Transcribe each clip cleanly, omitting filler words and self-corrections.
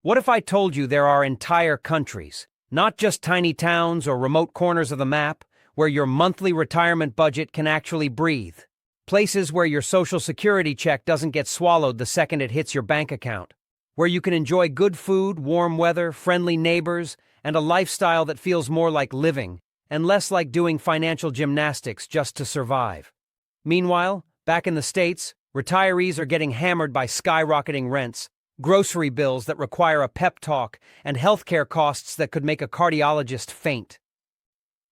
What if I told you there are entire countries, not just tiny towns or remote corners of the map, where your monthly retirement budget can actually breathe? Places where your Social Security check doesn't get swallowed the second it hits your bank account. Where you can enjoy good food, warm weather, friendly neighbors, and a lifestyle that feels more like living and less like doing financial gymnastics just to survive. Meanwhile, back in the States, retirees are getting hammered by skyrocketing rents, grocery bills that require a pep talk, and healthcare costs that could make a cardiologist faint.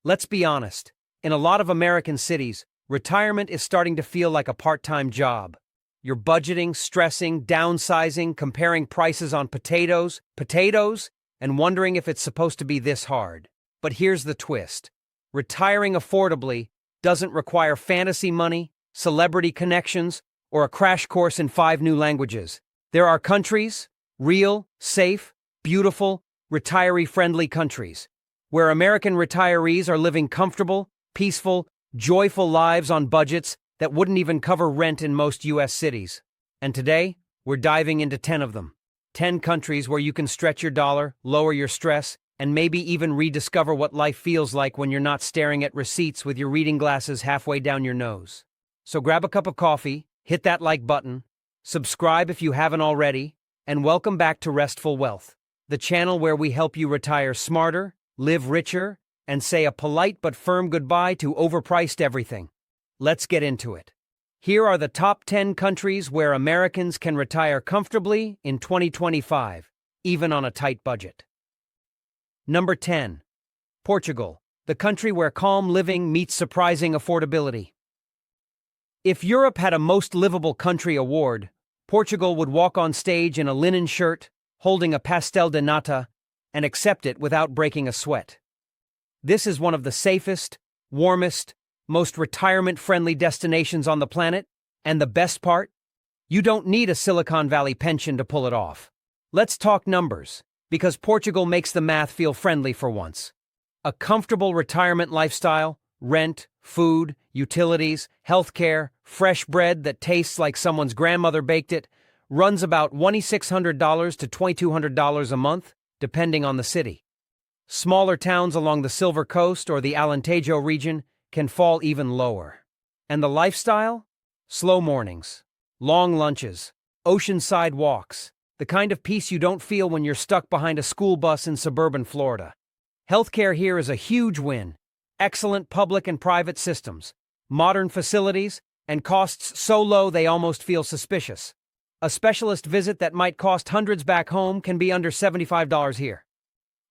Let's be honest, in a lot of American cities, retirement is starting to feel like a part-time job. You're budgeting, stressing, downsizing, comparing prices on potatoes, and wondering if it's supposed to be this hard. But here's the twist. Retiring affordably doesn't require fantasy money, celebrity connections, or a crash course in 5 new languages. There are countries, real, safe, beautiful, retiree-friendly countries, where American retirees are living comfortable, peaceful, joyful lives on budgets that wouldn't even cover rent in most U.S. cities. And today, we're diving into 10 of them. 10 countries where you can stretch your dollar, lower your stress, and maybe even rediscover what life feels like when you're not staring at receipts with your reading glasses halfway down your nose. So grab a cup of coffee, hit that like button, subscribe if you haven't already, and welcome back to Restful Wealth, the channel where we help you retire smarter, live richer, and say a polite but firm goodbye to overpriced everything. Let's get into it. Here are the top 10 countries where Americans can retire comfortably in 2025, even on a tight budget. Number 10. Portugal, the country where calm living meets surprising affordability. If Europe had a Most Livable Country award, Portugal would walk on stage in a linen shirt, holding a pastel de nata, and accept it without breaking a sweat. This is one of the safest, warmest, most retirement-friendly destinations on the planet, and the best part? You don't need a Silicon Valley pension to pull it off. Let's talk numbers, because Portugal makes the math feel friendly for once. A comfortable retirement lifestyle, rent, food, utilities, healthcare, fresh bread that tastes like someone's grandmother baked it, runs about $2,600 to $2,200 a month, depending on the city. Smaller towns along the Silver Coast or the Alentejo region can fall even lower. And the lifestyle? Slow mornings, long lunches, oceanside walks, the kind of peace you don't feel when you're stuck behind a school bus in suburban Florida. Healthcare here is a huge win. Excellent public and private systems, modern facilities, and costs so low they almost feel suspicious. A specialist visit that might cost hundreds back home can be under $75 here.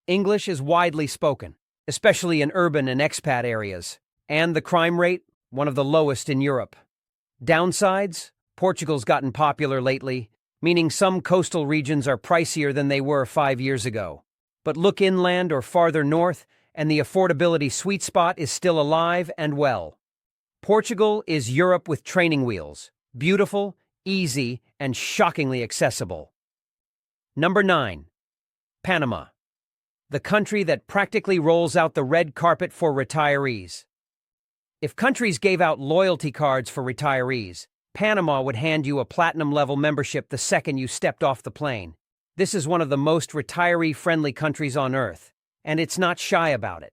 English is widely spoken, especially in urban and expat areas, and the crime rate, one of the lowest in Europe. Downsides? Portugal's gotten popular lately, meaning some coastal regions are pricier than they were 5 years ago. But look inland or farther north, and the affordability sweet spot is still alive and well. Portugal is Europe with training wheels, beautiful, easy, and shockingly accessible. Number 9. Panama, the country that practically rolls out the red carpet for retirees. If countries gave out loyalty cards for retirees, Panama would hand you a platinum-level membership the second you stepped off the plane. This is one of the most retiree-friendly countries on Earth, and it's not shy about it.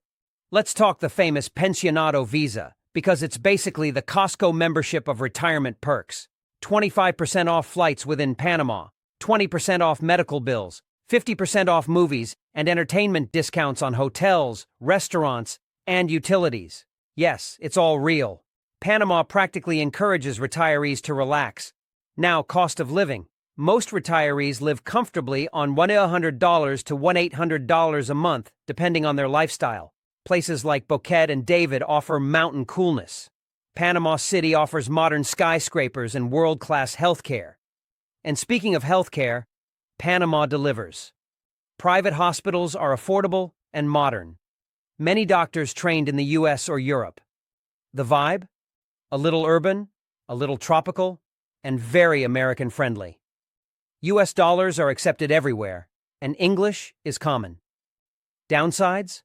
Let's talk the famous Pensionado visa, because it's basically the Costco membership of retirement perks. 25% off flights within Panama, 20% off medical bills, 50% off movies, and entertainment discounts on hotels, restaurants, and utilities. Yes, it's all real. Panama practically encourages retirees to relax. Now, cost of living. Most retirees live comfortably on $100 to $1,800 a month, depending on their lifestyle. Places like Boquete and David offer mountain coolness. Panama City offers modern skyscrapers and world-class healthcare. And speaking of healthcare, Panama delivers. Private hospitals are affordable and modern. Many doctors trained in the US or Europe. The vibe? A little urban, a little tropical, and very American-friendly. US dollars are accepted everywhere, and English is common. Downsides?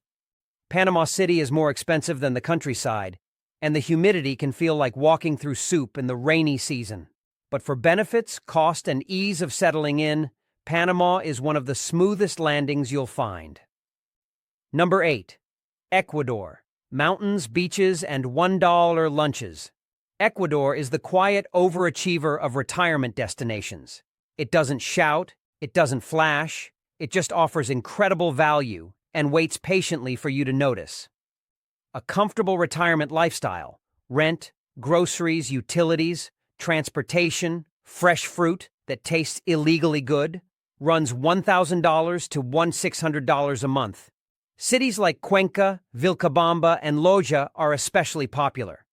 Panama City is more expensive than the countryside, and the humidity can feel like walking through soup in the rainy season. But for benefits, cost, and ease of settling in, Panama is one of the smoothest landings you'll find. Number 8. Ecuador. Mountains, beaches, and $1 lunches. Ecuador is the quiet overachiever of retirement destinations. It doesn't shout, it doesn't flash, it just offers incredible value and waits patiently for you to notice. A comfortable retirement lifestyle: rent, groceries, utilities, transportation, fresh fruit that tastes illegally good, runs $1,000 to $1,600 a month. Cities like Cuenca, Vilcabamba, and Loja are especially popular.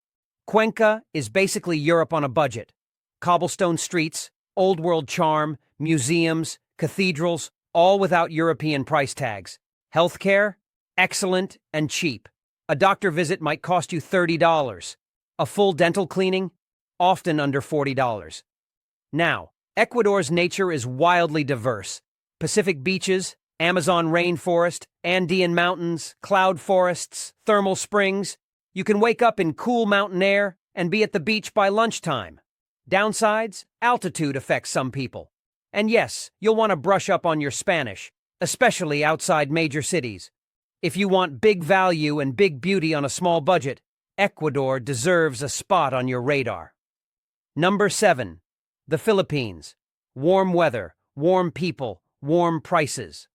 Cuenca is basically Europe on a budget. Cobblestone streets, old-world charm, museums, cathedrals, all without European price tags. Healthcare? Excellent and cheap. A doctor visit might cost you $30. A full dental cleaning? Often under $40. Now, Ecuador's nature is wildly diverse. Pacific beaches, Amazon rainforest, Andean mountains, cloud forests, thermal springs. You can wake up in cool mountain air and be at the beach by lunchtime. Downsides? Altitude affects some people. And yes, you'll want to brush up on your Spanish, especially outside major cities. If you want big value and big beauty on a small budget, Ecuador deserves a spot on your radar. Number 7. The Philippines. Warm weather, warm people, warm prices.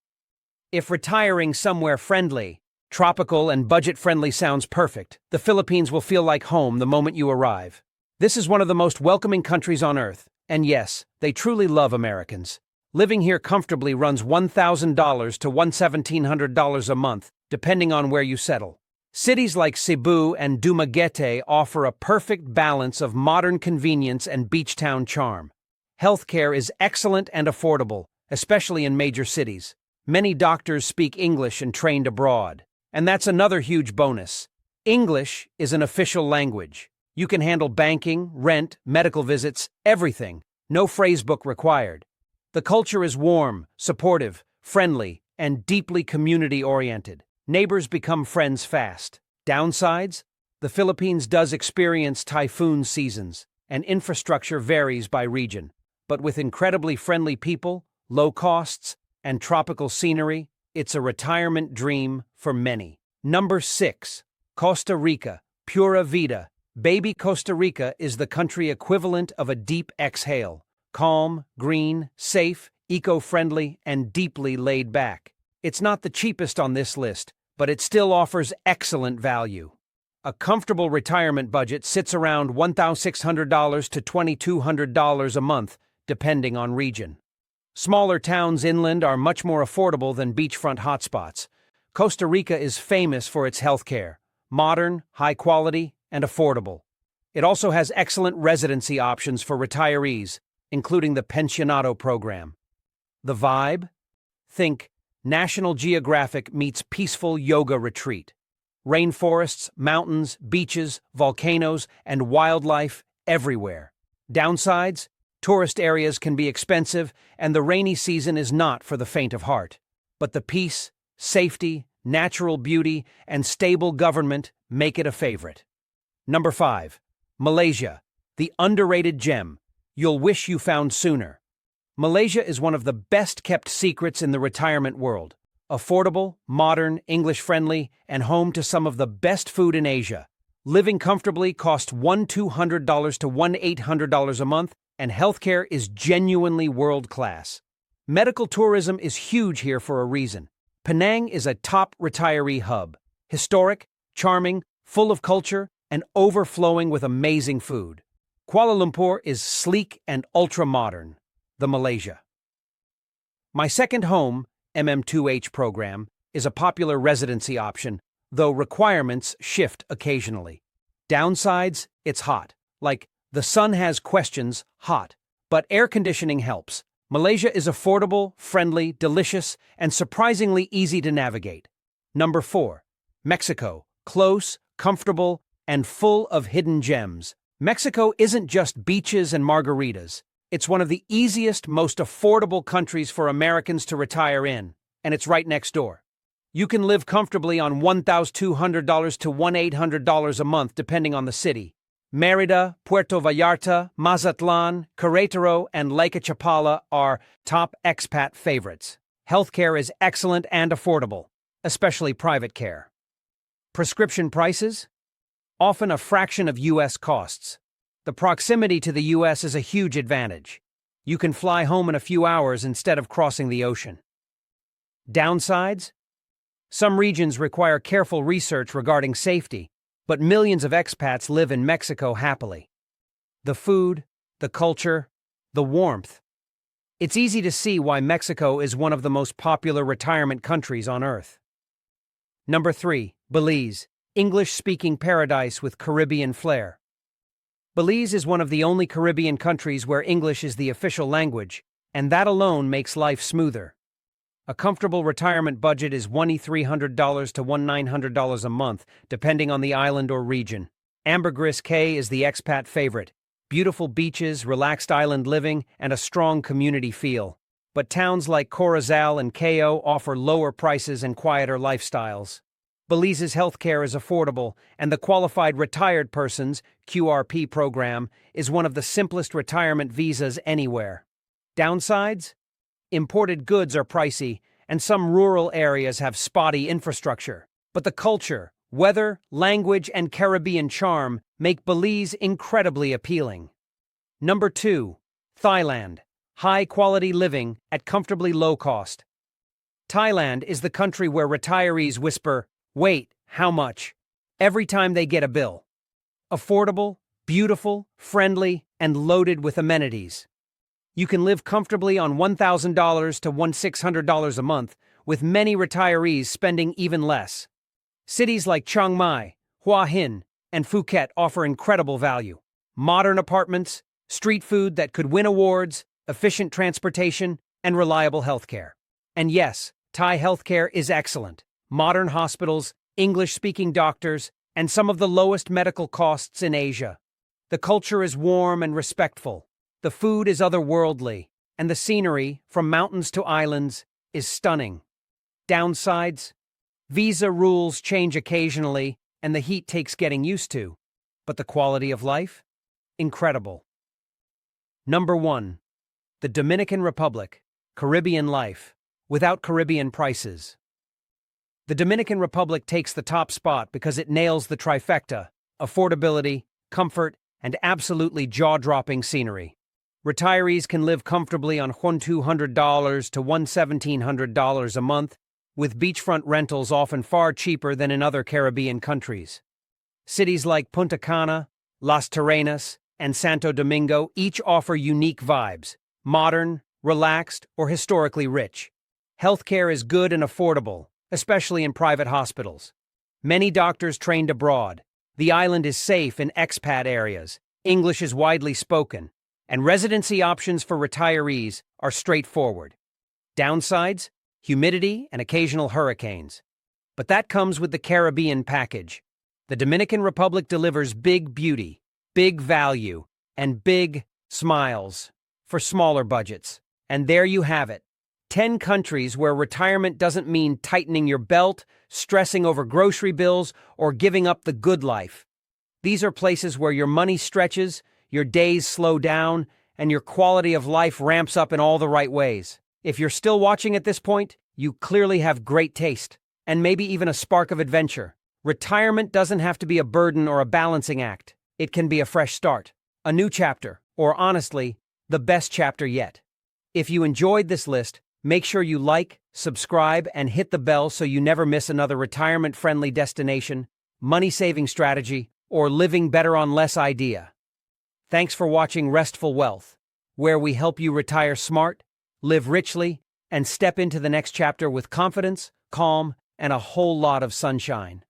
If retiring somewhere friendly, tropical, and budget-friendly sounds perfect, the Philippines will feel like home the moment you arrive. This is one of the most welcoming countries on earth, and yes, they truly love Americans. Living here comfortably runs $1,000 to $1,700 a month, depending on where you settle. Cities like Cebu and Dumaguete offer a perfect balance of modern convenience and beach town charm. Healthcare is excellent and affordable, especially in major cities. Many doctors speak English and trained abroad. And that's another huge bonus. English is an official language. You can handle banking, rent, medical visits, everything. No phrasebook required. The culture is warm, supportive, friendly, and deeply community-oriented. Neighbors become friends fast. Downsides? The Philippines does experience typhoon seasons, and infrastructure varies by region. But with incredibly friendly people, low costs, and tropical scenery, it's a retirement dream for many. Number 6. Costa Rica. Pura Vida. Baby Costa Rica is the country equivalent of a deep exhale. Calm, green, safe, eco-friendly, and deeply laid back. It's not the cheapest on this list, but it still offers excellent value. A comfortable retirement budget sits around $1,600 to $2,200 a month, depending on region. Smaller towns inland are much more affordable than beachfront hotspots. Costa Rica is famous for its healthcare, modern, high quality, and affordable. It also has excellent residency options for retirees, including the Pensionado program. The vibe? Think National Geographic meets peaceful yoga retreat. Rainforests, mountains, beaches, volcanoes, and wildlife everywhere. Downsides? Tourist areas can be expensive, and the rainy season is not for the faint of heart. But the peace, safety, natural beauty, and stable government make it a favorite. Number 5. Malaysia, the underrated gem you'll wish you found sooner. Malaysia is one of the best-kept secrets in the retirement world. Affordable, modern, English-friendly, and home to some of the best food in Asia. Living comfortably costs $1,200 to $1,800 a month, and healthcare is genuinely world-class. Medical tourism is huge here for a reason. Penang is a top retiree hub. Historic, charming, full of culture, and overflowing with amazing food. Kuala Lumpur is sleek and ultra-modern. The Malaysia. My second home, MM2H program, is a popular residency option, though requirements shift occasionally. Downsides? It's hot. Like, the sun has questions, hot. But air conditioning helps. Malaysia is affordable, friendly, delicious, and surprisingly easy to navigate. Number 4. Mexico. Close, comfortable, and full of hidden gems. Mexico isn't just beaches and margaritas. It's one of the easiest, most affordable countries for Americans to retire in, and it's right next door. You can live comfortably on $1,200 to $1,800 a month depending on the city. Mérida, Puerto Vallarta, Mazatlan, Querétaro, and Lake Chapala are top expat favorites. Healthcare is excellent and affordable, especially private care. Prescription prices? Often a fraction of U.S. costs. The proximity to the U.S. is a huge advantage. You can fly home in a few hours instead of crossing the ocean. Downsides? Some regions require careful research regarding safety, but millions of expats live in Mexico happily. The food, the culture, the warmth. It's easy to see why Mexico is one of the most popular retirement countries on Earth. Number 3. Belize, English-speaking paradise with Caribbean flair. Belize is one of the only Caribbean countries where English is the official language, and that alone makes life smoother. A comfortable retirement budget is $1,300 to $1,900 a month, depending on the island or region. Ambergris Caye is the expat favorite. Beautiful beaches, relaxed island living, and a strong community feel. But towns like Corozal and Cayo offer lower prices and quieter lifestyles. Belize's healthcare is affordable, and the Qualified Retired Persons (QRP) program is one of the simplest retirement visas anywhere. Downsides? Imported goods are pricey, and some rural areas have spotty infrastructure. But the culture, weather, language, and Caribbean charm make Belize incredibly appealing. Number 2. Thailand. High-quality living at comfortably low cost. Thailand is the country where retirees whisper, "Wait, how much?" every time they get a bill. Affordable, beautiful, friendly, and loaded with amenities. You can live comfortably on $1,000 to $1,600 a month, with many retirees spending even less. Cities like Chiang Mai, Hua Hin, and Phuket offer incredible value. Modern apartments, street food that could win awards, efficient transportation, and reliable healthcare. And yes, Thai healthcare is excellent. Modern hospitals, English-speaking doctors, and some of the lowest medical costs in Asia. The culture is warm and respectful. The food is otherworldly, and the scenery, from mountains to islands, is stunning. Downsides? Visa rules change occasionally, and the heat takes getting used to. But the quality of life? Incredible. Number 1. The Dominican Republic, Caribbean life, without Caribbean prices. The Dominican Republic takes the top spot because it nails the trifecta: affordability, comfort, and absolutely jaw-dropping scenery. Retirees can live comfortably on $1,200 to $1,700 a month, with beachfront rentals often far cheaper than in other Caribbean countries. Cities like Punta Cana, Las Terrenas, and Santo Domingo each offer unique vibes: modern, relaxed, or historically rich. Healthcare is good and affordable, especially in private hospitals. Many doctors trained abroad. The island is safe in expat areas. English is widely spoken, and residency options for retirees are straightforward. Downsides? Humidity and occasional hurricanes. But that comes with the Caribbean package. The Dominican Republic delivers big beauty, big value, and big smiles for smaller budgets. And there you have it. 10 countries where retirement doesn't mean tightening your belt, stressing over grocery bills, or giving up the good life. These are places where your money stretches, your days slow down, and your quality of life ramps up in all the right ways. If you're still watching at this point, you clearly have great taste, and maybe even a spark of adventure. Retirement doesn't have to be a burden or a balancing act. It can be a fresh start, a new chapter, or honestly, the best chapter yet. If you enjoyed this list, make sure you like, subscribe, and hit the bell so you never miss another retirement-friendly destination, money-saving strategy, or living better on less idea. Thanks for watching Restful Wealth, where we help you retire smart, live richly, and step into the next chapter with confidence, calm, and a whole lot of sunshine.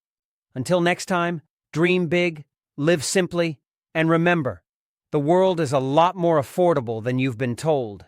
Until next time, dream big, live simply, and remember, the world is a lot more affordable than you've been told.